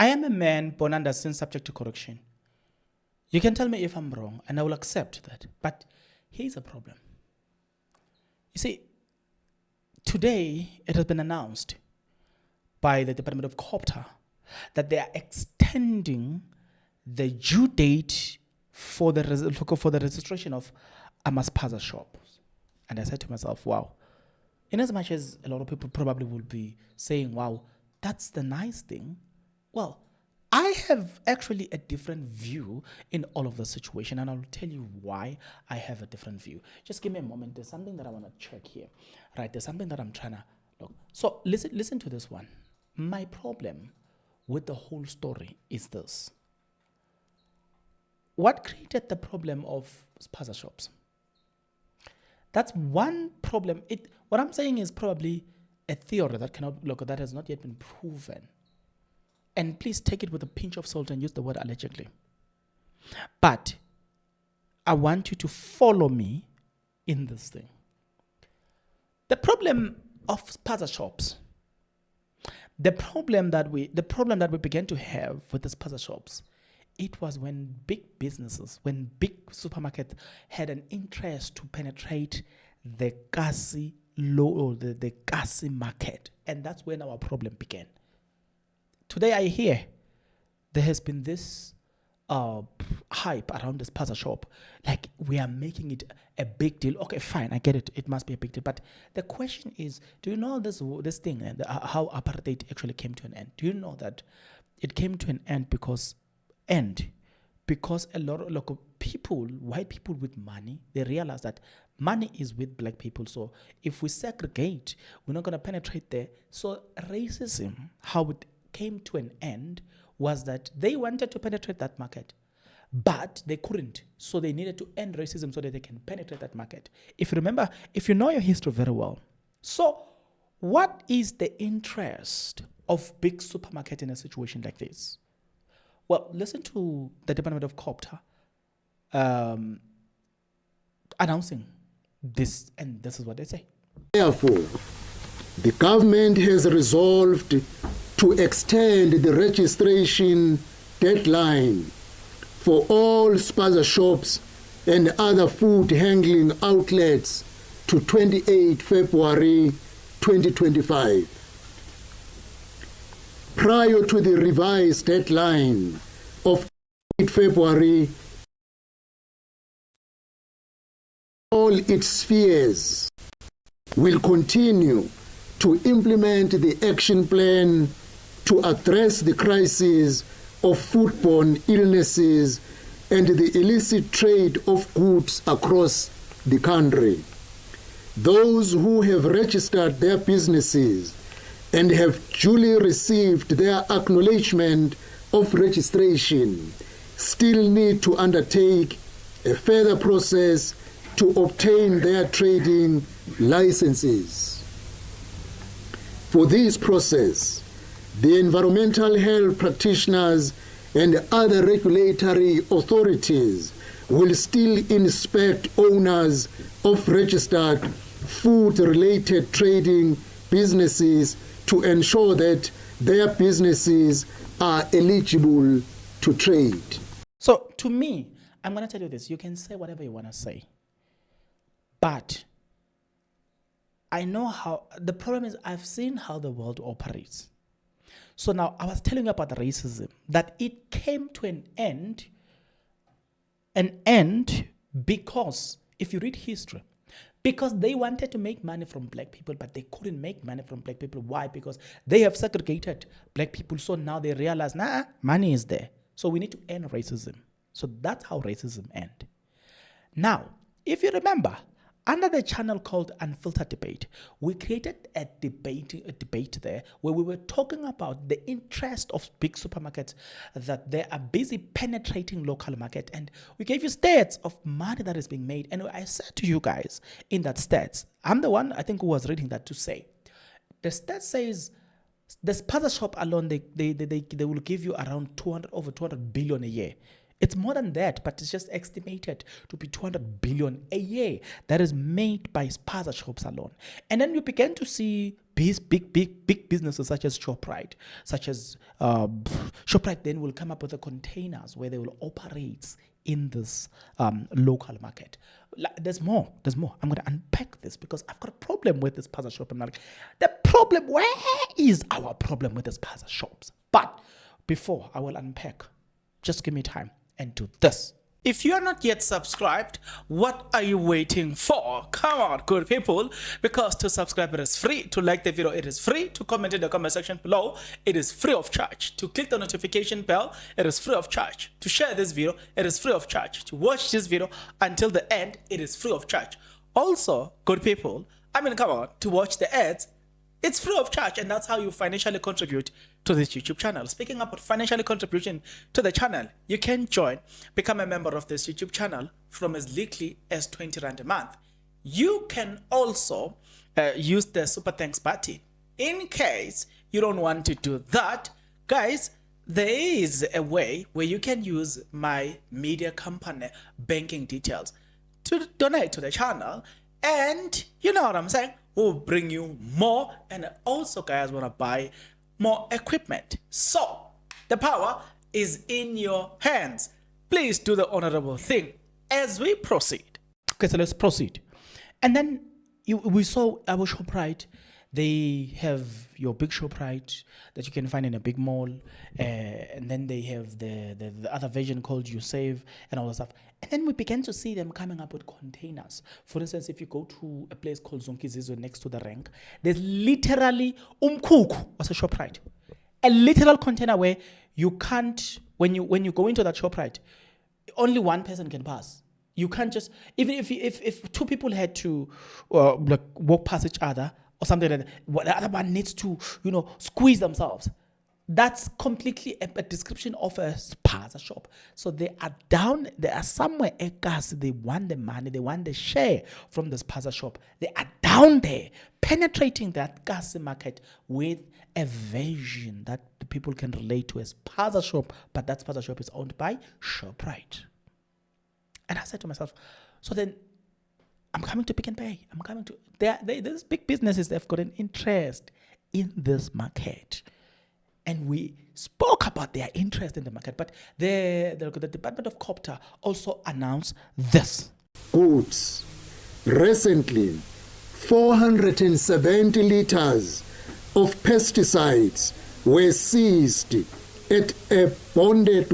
I am a man born under sin, subject to correction. You can tell me if I'm wrong, and I will accept that. But here's a problem. You see, today it has been announced by the Department of Copter that they are extending the due date for the registration of Spaza shops. And I said to myself, wow. In as much as a lot of people probably will be saying, wow, that's the nice thing. Well, I have actually a different view in all of the situation, and I'll tell you why I have a different view. Just give me a moment. There's something that I want to check here. Right, there's something that I'm trying to look. So listen to this one. My problem with the whole story is this. What created the problem of Spaza shops? That's one problem. What I'm saying is probably a theory that has not yet been proven. And please take it with a pinch of salt and use the word allegedly. But I want you to follow me in this thing. The problem of Spaza shops, the problem that we began to have with the Spaza shops, it was when big businesses, when big supermarkets had an interest to penetrate the Kasi the Kasi market. And that's when our problem began. Today I hear there has been this hype around this Spaza shop. Like we are making it a big deal. Okay, fine, I get it. It must be a big deal. But the question is, do you know this thing and how apartheid actually came to an end? Do you know that it came to an end because a lot of people, white people with money, they realize that money is with black people. So if we segregate, we're not going to penetrate there. So racism, how it came to an end was that they wanted to penetrate that market, but they couldn't. So they needed to end racism so that they can penetrate that market. If you remember, if you know your history very well. So what is the interest of big supermarket in a situation like this? Well, listen to the Department of Copter announcing this, and this is what they say. Therefore, the government has resolved to extend the registration deadline for all Spaza shops and other food handling outlets to 28 February 2025. Prior to the revised deadline of 8 February, all its spheres will continue to implement the action plan to address the crisis of foodborne illnesses and the illicit trade of goods across the country. Those who have registered their businesses and have duly received their acknowledgement of registration still need to undertake a further process to obtain their trading licenses. For this process, the environmental health practitioners and other regulatory authorities will still inspect owners of registered food-related trading businesses to ensure that their businesses are eligible to trade. So to me, I'm going to tell you this. You can say whatever you want to say. But I know how, the problem is I've seen how the world operates. So now I was telling you about racism, that it came to an end because, if you read history, because they wanted to make money from black people, but they couldn't make money from black people. Why? Because they have segregated black people. So now they realize, money is there. So we need to end racism. So that's how racism ends. Now, if you remember, under the channel called Unfiltered Debate, we created a debate there where we were talking about the interest of big supermarkets, that they are busy penetrating local market. And we gave you stats of money that is being made. And I said to you guys in that stats, I'm the one, I think, who was reading that to say, the stats says the Spaza shop alone, they will give you around over 200 billion a year It's more than that, but it's just estimated to be 200 billion a year that is made by Spaza shops alone. And then you begin to see these big businesses such as ShopRite, such as ShopRite then will come up with the containers where they will operate in this local market. There's more. I'm going to unpack this because I've got a problem with this Spaza shop. The problem, where is our problem with this Spaza shops? But before I will unpack, just give me time and do this. If you are not yet subscribed, what are you waiting for? Come on, good people, because to subscribe it is free, to like the video it is free, to comment in the comment section below it is free of charge, to click the notification bell it is free of charge, to share this video it is free of charge, to watch this video until the end it is free of charge. Also, good people, come on, to watch the ads it's free of charge, and that's how you financially contribute to this YouTube channel. Speaking about financially contribution to the channel, you can become a member of this YouTube channel from as little as 20 Rand a month. You can also use the super thanks button. In case you don't want to do that, guys, there is a way where you can use my media company banking details to donate to the channel, and you know what I'm saying, will bring you more, and also guys want to buy more equipment. So the power is in your hands. Please do the honorable thing as we proceed. Okay, so let's proceed. And then we saw our ShopRite. They have your big ShopRite that you can find in a big mall, and then they have the other version called You Save and all that stuff. And then we began to see them coming up with containers. For instance, if you go to a place called Zonkizizwe next to the rank, there's literally umkuku as a ShopRite, a literal container where you can't, when you go into that ShopRite, only one person can pass. You can't just, even if two people had to walk past each other or something like that, the other one needs to, squeeze themselves. That's completely a description of a Spaza shop. So they are somewhere, they want the money, they want the share from the Spaza shop. They are down there, penetrating that gas market with a version that the people can relate to as Spaza shop, but that Spaza shop is owned by ShopRite. And I said to myself, so then I'm coming to Pick n Pay. I'm coming to, these big businesses, they've got an interest in this market. And we spoke about their interest in the market, but the Department of Copter also announced this. Goods. Recently, 470 liters of pesticides were seized at a bonded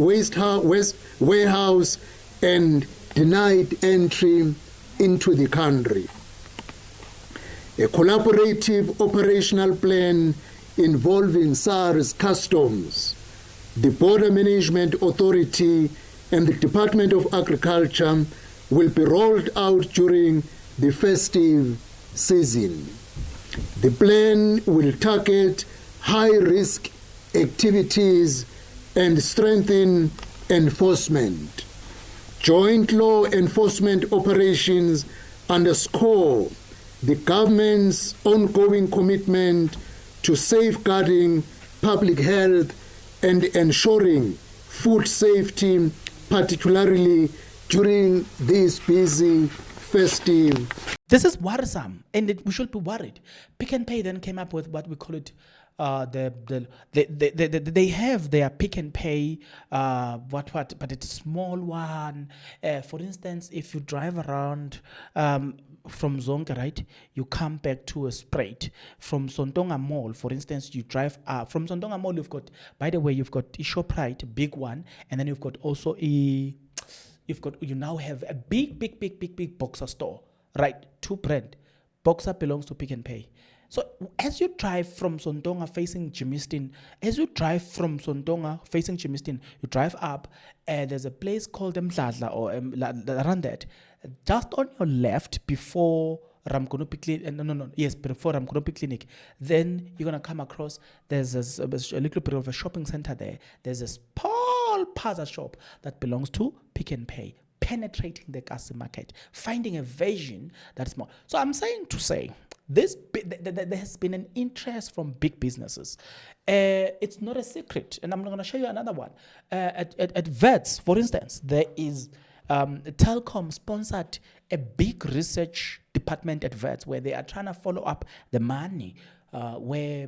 warehouse and denied entry into the country. A collaborative operational plan involving SARS Customs, the Border Management Authority, and the Department of Agriculture will be rolled out during the festive season. The plan will target high-risk activities and strengthen enforcement. Joint law enforcement operations underscore the government's ongoing commitment to safeguarding public health and ensuring food safety, particularly during this busy festive. This is worrisome, and we should be worried. Pick n Pay then came up with what we call it. They have their Pick n Pay, but it's a small one. For instance, if you drive around from Zonke, right, you come back to a straight. From Sontonga Mall, for instance, you drive from Sontonga Mall. You've got a ShopRite, a big one, and then you've got also you now have a big Boxer store, right? 2 brand. Boxer belongs to Pick n Pay. So as you drive from Sontonga facing Jimistin, you drive up, there's a place called Mdladla or around that. Just on your left before Ramkonopi Clinic, before Ramkonopi Clinic, then you're going to come across, there's a little bit of a shopping center there. There's a small Spaza shop that belongs to Pick n Pay, penetrating the gas market, finding a version that's small. So I'm saying to say, There has been an interest from big businesses. It's not a secret, and I'm going to show you another one. At VETS, for instance, there is Telkom sponsored a big research department at VETS where they are trying to follow up the money. Where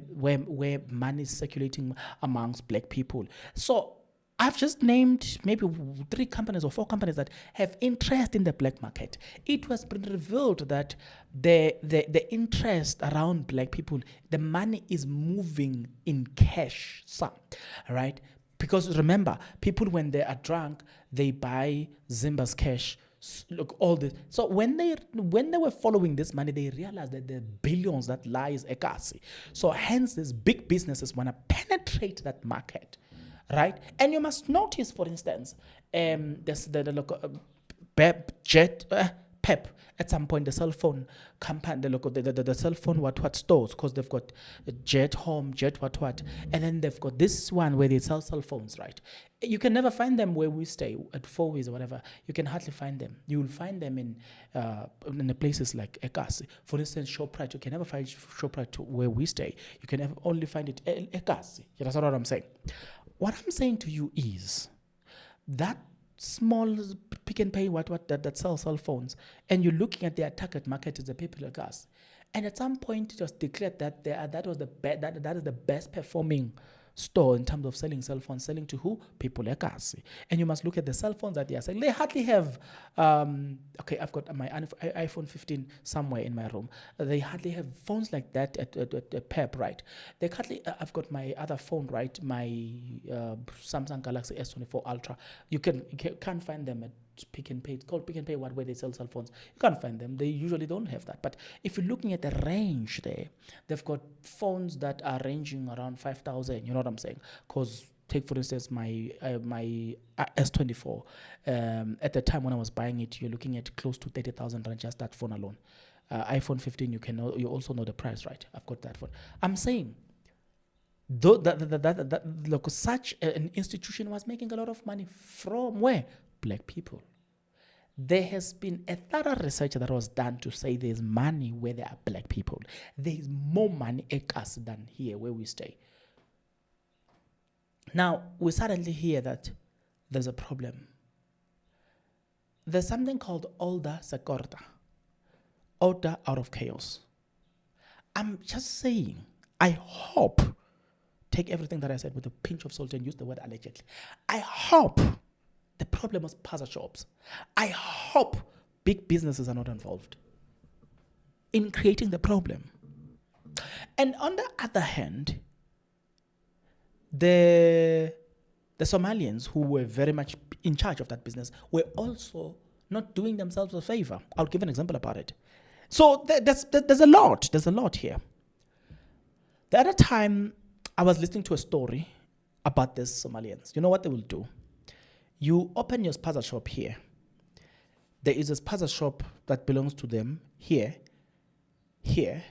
money is circulating amongst black people. So I've just named maybe 3 companies or 4 companies that have interest in the black market. It was been revealed that the interest around black people, the money is moving in cash sum, right? Because remember, people when they are drunk, they buy Zimba's cash. Look, all this. So when they were following this money, they realized that there are billions that lies ekasi. So hence, these big businesses want to penetrate that market, right? And you must notice, for instance, there's the local Pep. At some point, the cell phone company, the cell phone what stores, because they've got Jet Home, Jet what, and then they've got this one where they sell cell phones, right? You can never find them where we stay at Four Ways or whatever. You can hardly find them. You will find them in the places like Ekasi. For instance, Shoprite. You can never find Shoprite where we stay. You can only find it Ekasi. That's what I'm saying. What I'm saying to you is that small Pick and Pay that sell cell phones, and you're looking at their target market is the people like us. And at some point, it was declared that that is the best performing store in terms of selling cell phones, selling to who? People like us. And you must look at the cell phones that they are selling. They hardly have, I've got my iPhone 15 somewhere in my room. They hardly have phones like that at Pep, right? They hardly, I've got my other phone, right? My Samsung Galaxy S24 Ultra. You can't find them at Pick and Pay. It's called Pick and Pay, where they sell cell phones. You can't find them. They usually don't have that. But if you're looking at the range there, they've got phones that are ranging around 5,000. You know what I'm saying? Because take, for instance, my S24. At the time when I was buying it, you're looking at close to 30,000 rand just that phone alone. iPhone 15, you also know the price, right? I've got that phone. I'm saying, though look, such an institution was making a lot of money from where? Black people. There has been a thorough research that was done to say there's money where there are black people. There is more money at us than here where we stay. Now, we suddenly hear that there's a problem. There's something called order secorda, order out of chaos. I'm just saying, I hope, take everything that I said with a pinch of salt and use the word allegedly. I hope the problem was Spaza shops. I hope big businesses are not involved in creating the problem. And on the other hand, the Somalians who were very much in charge of that business were also not doing themselves a favor. I'll give an example about it. So there's a lot here. The other time I was listening to a story about these Somalians. You know what they will do? You open your Spaza shop here. There is a Spaza shop that belongs to them here, here,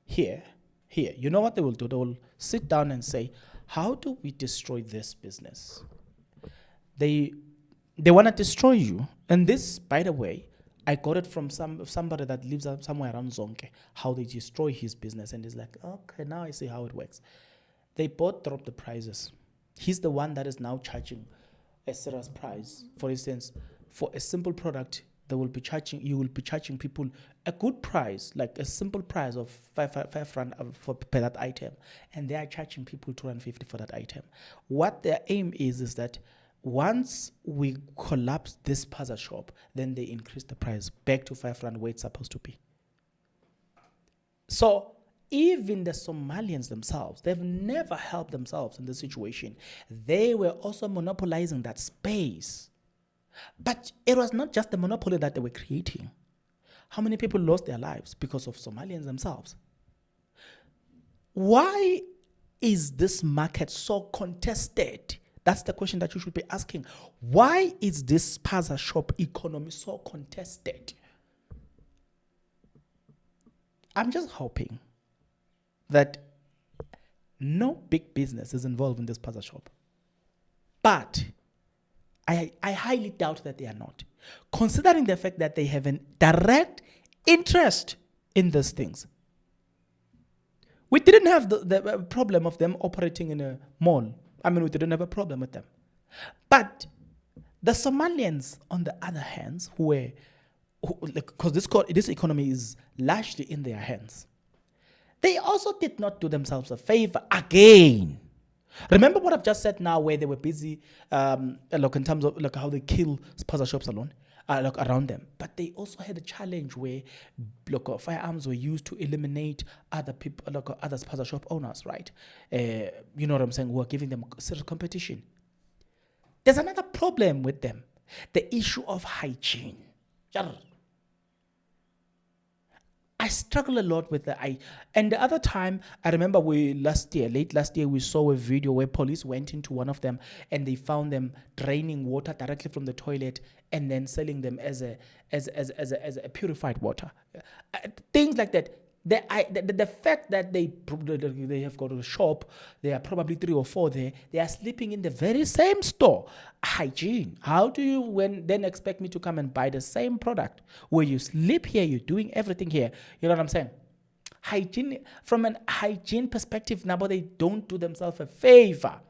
here, here. You know what they will do? They will sit down and say, how do we destroy this business? They want to destroy you. And this, by the way, I got it from somebody that lives somewhere around Zonke, how they destroy his business. And he's like, okay, now I see how it works. They both drop the prices. He's the one that is now charging a serious price. For instance, for a simple product, you will be charging people a good price, like a simple price of 5 rand per that item, and they are charging people 250 for that item. What their aim is that once we collapse this Spaza shop, then they increase the price back to 5 rand where it's supposed to be. So even the Somalians themselves, they've never helped themselves in this situation. They were also monopolizing that space. But it was not just the monopoly that they were creating. How many people lost their lives because of Somalians themselves? Why is this market so contested? That's the question that you should be asking. Why is this Spaza shop economy so contested? I'm just hoping that no big business is involved in this Spaza shop. But I highly doubt that they are not, considering the fact that they have a direct interest in these things. We didn't have the problem of them operating in a mall. I mean, we didn't have a problem with them. But the Somalians, on the other hand, because this economy is largely in their hands, they also did not do themselves a favor again. Remember what I've just said now, where they were busy, in terms of how they kill Spaza shops alone, around them. But they also had a challenge where firearms were used to eliminate other people, other Spaza shop owners, right? You know what I'm saying? Who are giving them serious competition. There's another problem with them: the issue of hygiene. I struggle a lot with and the other time, I remember late last year, we saw a video where police went into one of them and they found them draining water directly from the toilet and then selling them as a purified water. Things like that. The fact that they have got a shop, there are probably 3 or 4 there, they are sleeping in the very same store. Hygiene. How do you then expect me to come and buy the same product where you sleep here, you're doing everything here? You know what I'm saying? Hygiene, from an hygiene perspective, now they don't do themselves a favor.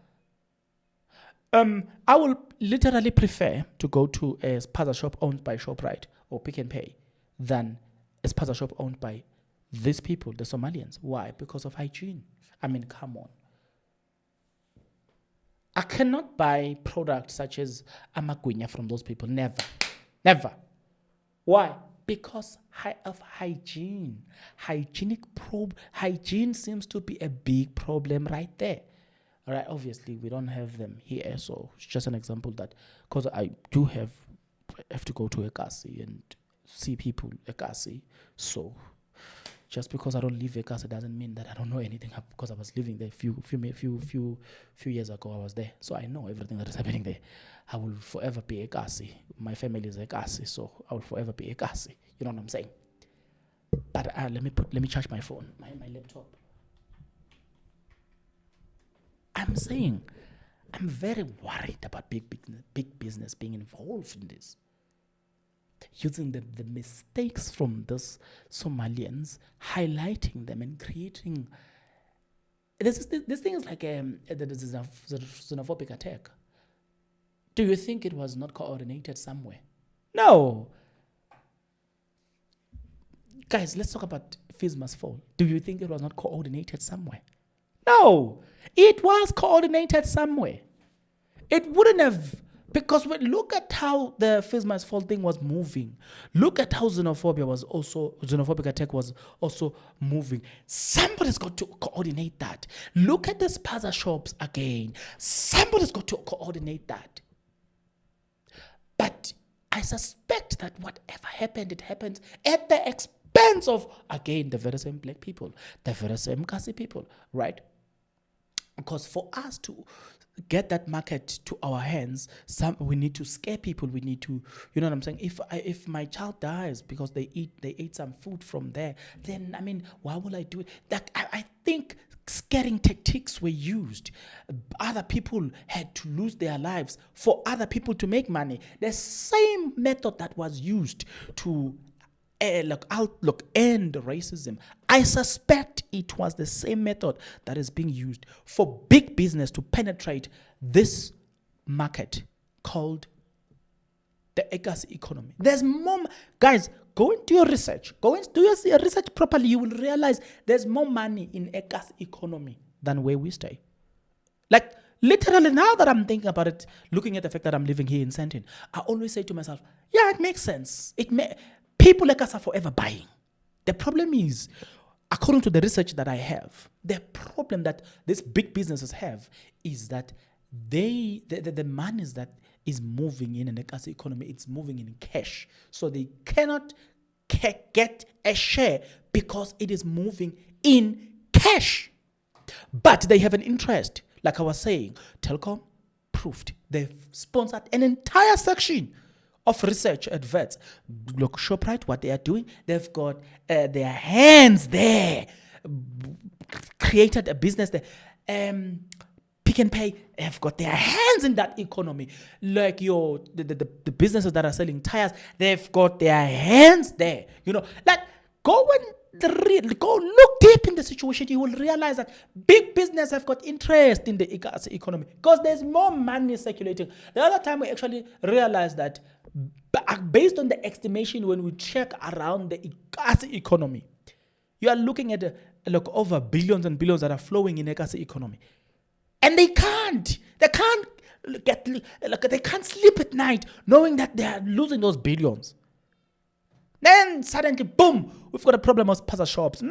I will literally prefer to go to a Spaza shop owned by ShopRite or Pick n Pay than a Spaza shop owned by these people, the Somalians. Why? Because of hygiene. I mean, come on. I cannot buy products such as amagwinya from those people. Never. Never. Why? Because of hygiene. Hygiene seems to be a big problem right there. All right, obviously, we don't have them here. So it's just an example that, because I do have to go to Ekasi and see people Ekasi. So just because I don't live Ekasi doesn't mean that I don't know anything, because I was living there few years ago. I was there, so I know everything that is happening there. I will forever be Ekasi. My family is Ekasi, so I will forever be Ekasi. You know what I'm saying? But let me charge my phone, my laptop. I'm saying I'm very worried about big business being involved in this, using the mistakes from those Somalians, highlighting them and creating. This thing is like a xenophobic attack. Do you think it was not coordinated somewhere? No. Guys, let's talk about Fees Must Fall. Do you think it was not coordinated somewhere? No. It was coordinated somewhere. It wouldn't have, because look at how the Fees Must Fall thing was moving. Look at how xenophobic attack was also moving. Somebody's got to coordinate that. Look at the Spaza shops again. Somebody's got to coordinate that. But I suspect that whatever happened, it happened at the expense of, again, the very same black people, the very same Kasi people, right? Because for us to get that market to our hands, we need to scare people. We need to, you know what I'm saying? If my child dies because they ate some food from there, then I mean, why will I do it? Like I think scaring tactics were used. Other people had to lose their lives for other people to make money. The same method that was used to end racism, I suspect it was the same method that is being used for big business to penetrate this market called the Ekasi economy. There's more, guys. Go into your research. Go and do your research properly. You will realize there's more money in Ekasi economy than where we stay. Like literally, now that I'm thinking about it, looking at the fact that I'm living here in Sandton, I always say to myself, yeah, it makes sense. People like us are forever buying. The problem is, according to the research that I have, the problem that these big businesses have is that the money that is moving in an Ekasi economy, it's moving in cash. So they cannot get a share because it is moving in cash. But they have an interest. Like I was saying, Telkom proved they've sponsored an entire section of research adverts. Look, ShopRite, what they are doing, they've got their hands there, created a business there. Pick n Pay have got their hands in that economy. Like the businesses that are selling tires, they've got their hands there. You know, like go and go look deep in the situation. You will realize that big business have got interest in the economy because there's more money circulating. The other time we actually realized that based on the estimation when we check around the economy, you are looking at over billions and billions that are flowing in the economy. And they can't sleep at night knowing that they are losing those billions. Then suddenly, boom, we've got a problem of Spaza shops.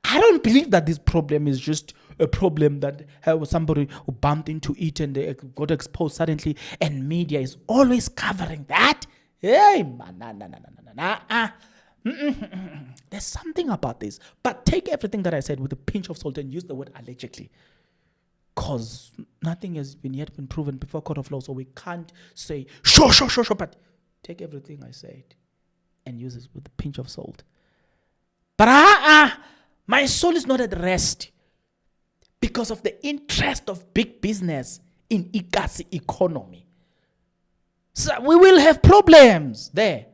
I don't believe that this problem is just a problem that somebody who bumped into it and they got exposed suddenly, and media is always covering that. Hey, man, there's something about this. But take everything that I said with a pinch of salt and use the word allegedly. Because nothing has yet been proven before court of law, so we can't say, sure, but take everything I said and use it with a pinch of salt. But my soul is not at rest because of the interest of big business in Ikasi economy. So we will have problems there.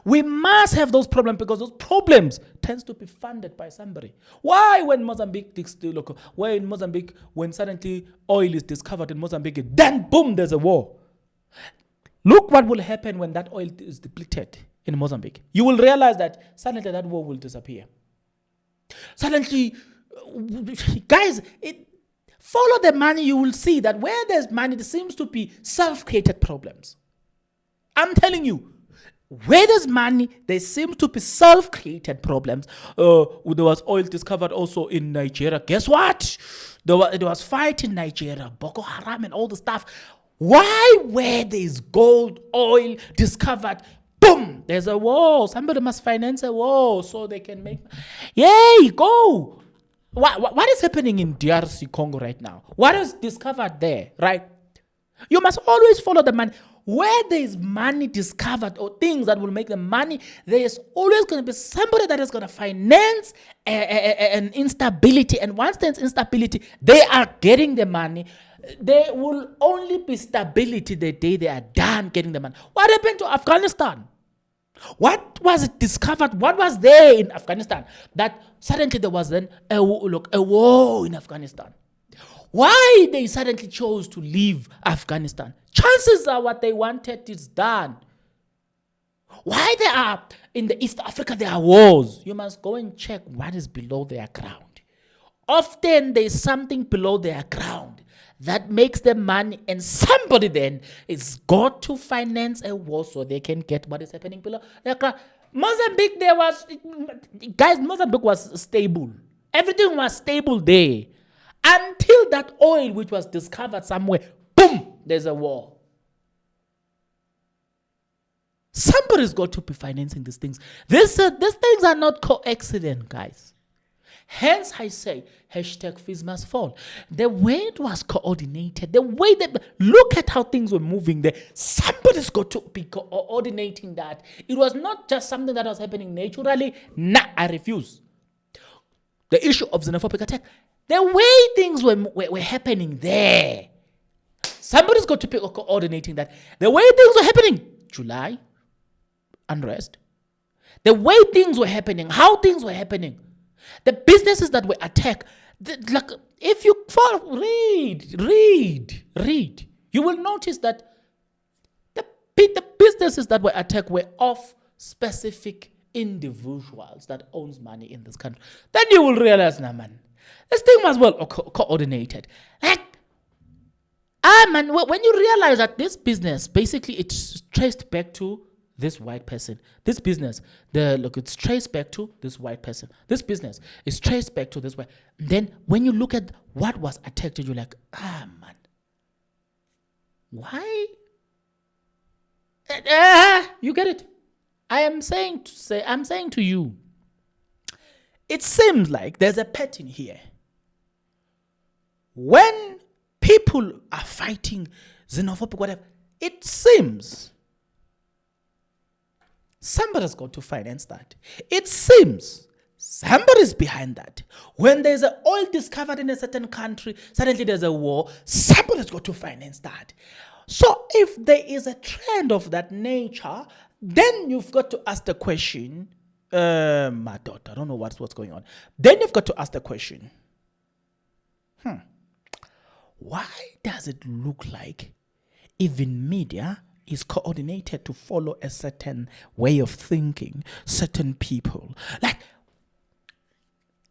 We must have those problems because those problems tends to be funded by somebody. Why when Mozambique, when suddenly oil is discovered in Mozambique, then boom, there's a war. Look what will happen when that oil is depleted in Mozambique. You will realize that suddenly that war will disappear. Suddenly, guys, follow the money, you will see that where there's money, there seems to be self-created problems. I'm telling you, where there's money, there seems to be self-created problems. There was oil discovered also in Nigeria. Guess what? There was fight in Nigeria, Boko Haram and all the stuff. Why? Where there's gold, oil discovered, boom, there's a war. Somebody must finance a war so they can make. Yay, go. What is happening in DRC Congo right now? What is discovered there, right? You must always follow the money. Where there is money discovered or things that will make the money, there is always going to be somebody that is going to finance an instability. And once there's instability, they are getting the money. There will only be stability the day they are done getting the money. What happened to Afghanistan? What was it discovered? What was there in Afghanistan that suddenly there was then a war in Afghanistan? Why they suddenly chose to leave Afghanistan? Chances are what they wanted is done. Why they are in the East Africa, there are wars. You must go and check what is below their ground. Often there is something below their ground that makes them money, and somebody then is got to finance a war so they can get what is happening below their ground. Mozambique, Mozambique was stable. Everything was stable there. Until that oil which was discovered somewhere, boom, there's a war. Somebody's got to be financing these things. These things are not coincident, guys. Hence, I say, #fees must fall. The way it was coordinated, the way that, look at how things were moving there. Somebody's got to be coordinating that. It was not just something that was happening naturally. Nah, I refuse. The issue of xenophobic attack, the way things were happening there, somebody's got to be coordinating that. The way things were happening, July, unrest. The way things were happening, how things were happening. The businesses that were attacked, if you read, you will notice that the businesses that were attacked were of specific individuals that owns money in this country. Then you will realize, man, this thing was well coordinated. Man, when you realize that this business, basically it's traced back to this white person. This business, it's traced back to this white person. This business is traced back to this white. Then when you look at what was attacked, you're like, man, why? You get it? I'm saying to you, it seems like there's a pattern here. When people are fighting xenophobic, whatever, it seems somebody's got to finance that. It seems somebody's behind that. When there's an oil discovered in a certain country, suddenly there's a war, somebody's got to finance that. So if there is a trend of that nature, then you've got to ask the question, My daughter, I don't know what's going on. Then you've got to ask the question, why does it look like even media is coordinated to follow a certain way of thinking, certain people? Like,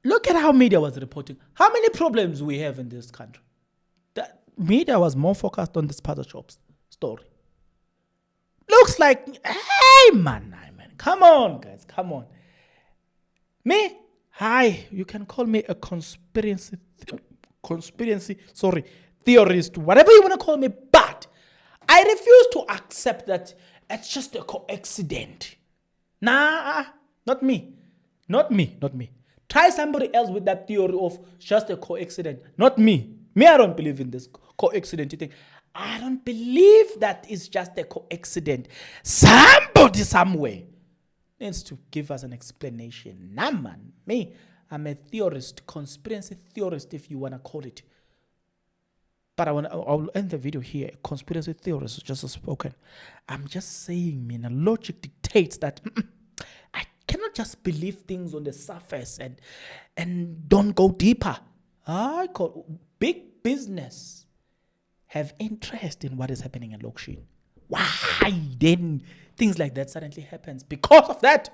look at how media was reporting. How many problems we have in this country? The media was more focused on the Spaza shops story. Looks like, hey man, come on guys, come on. Me, hi, you can call me a conspiracy theorist, whatever you want to call me, but I refuse to accept that it's just a coincidence. Nah, not me. Try somebody else with that theory of just a coincidence. Not me. Me, I don't believe in this coincidence thing. I don't believe that it's just a coincidence. Somebody somewhere needs to give us an explanation. Nah, man. Me, I'm a theorist, conspiracy theorist, if you want to call it. But I'll end the video here. Conspiracy theorists just spoken. I'm just saying, man, logic dictates that I cannot just believe things on the surface and don't go deeper. I call big business have interest in what is happening in Lokshin. Why then things like that suddenly happens? Because of that.